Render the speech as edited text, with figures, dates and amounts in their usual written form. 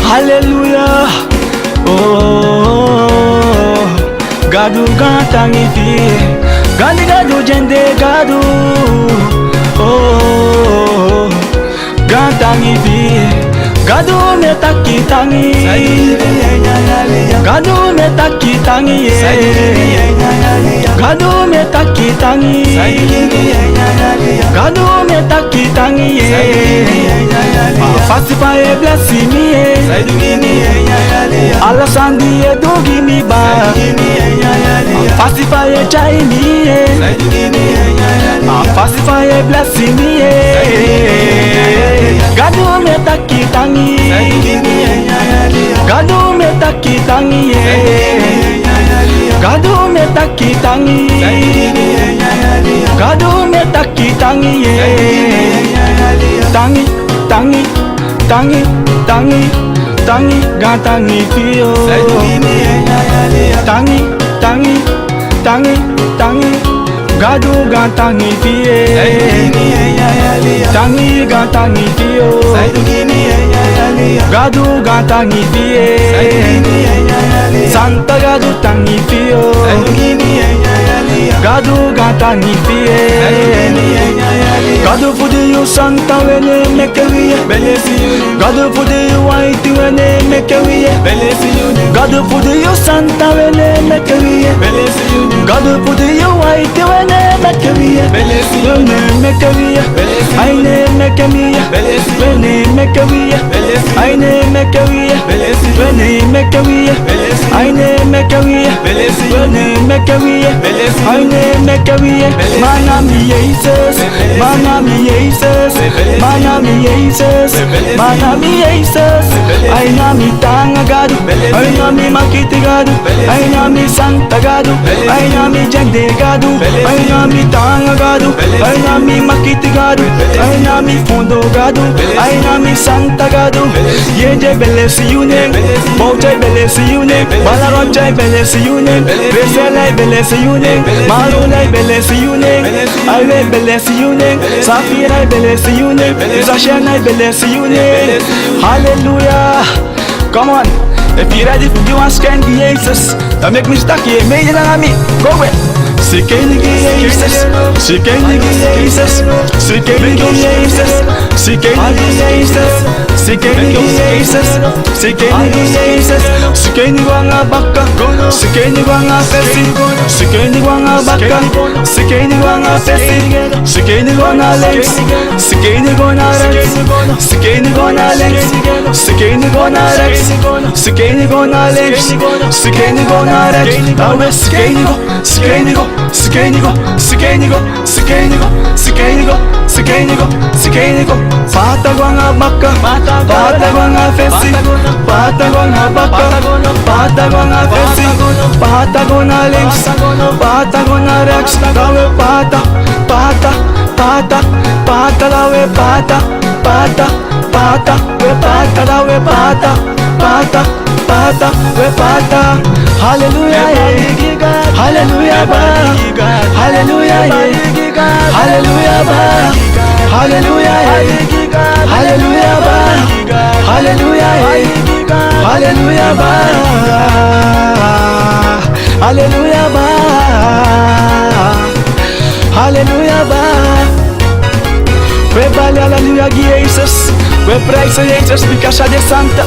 Hallelujah. Oh, Gadu gantangi fi, gadu jende gadu. Oh, gantangi fi, gadu metaki tangi, gadu metaki tangi, gadu metaki tangi, gadu metaki tangi. Fasipa e blessi mi Allah sandi e dogi mi ba Fasipa e chai mi Fasipa e blessi mi Gadu me taki tangi Gadu me taki tangi Gadu me taki tangi Gadu me taki tangi Tangi Tangi, tangi, tangi, tangi, gantangi fio. Tangi, tangi, tangi, tangi, gadu gantangi fie. Tangi gantangi fio. Gadu gantangi fie. Santa gadu tangi fio. Gadu gantangi fie. Gadu for you Santa when they make a way. Gadu for you white when they make a way. Gadu for you Santa when they make a way. Gadu for you white when they make a way. When they make a way, I make a way. When they make a way, I make a way. When they make a way, I make a way. When they make a way, I make a way. Manami Jesus, Manami Jesus, Manami Jesus, Manami Jesus. I nami tanga gadu, I nami makiti gadu, I nami santa gadu, I nami jende gadu, I nami tanga gadu, I nami makiti gadu, I nami fondo gadu, I nami santa gadu. Yeje belesi yune, Boche belesi yune, Balaroche belesi yune, Vesele belesi yune, Malune belesi yune, Alve belesi yune, Safira belesi yune, Zashana belesi yune. Hallelujah. Come on. If you're ready for you and scan the Jesus, don't make me stuck here. Made it on me. Go away. Sikeni Jesus, Sikeni Jesus, Sikeni Jesus, Sikeni Jesus, Sikeni Jesus, Sikeni Jesus, Sikeni wanga baka, Sikeni wanga fesi, Sikeni wanga baka, Sikeni wanga fesi, Sikeni wanga legs, Sikeni wanga legs, Sikeni wanga legs, Sikeni wanga legs, Sikeni wanga legs, Sikeni wanga legs, awe Sikeni go, Sikeni go. Sikenigo, Sikenigo, Sikenigo, Sikenigo, Sikenigo, Sikenigo. Patagwanga baka, Patagwanga fesi, Patagwanga baka, Patagwanga fesi, Patagwanga links, Patagwanga rex, lawe pata, pata, pata, pata lawe pata, pata, pata, we pata lawe pata, pata, pata, we pata. Hallelujah, Hallelujah, Hallelujah, Hallelujah, Hallelujah, Hallelujah, Hallelujah, Hallelujah, Hallelujah, Hallelujah. We bali hallelujah Jesus, we praise Jesus because of the Santa.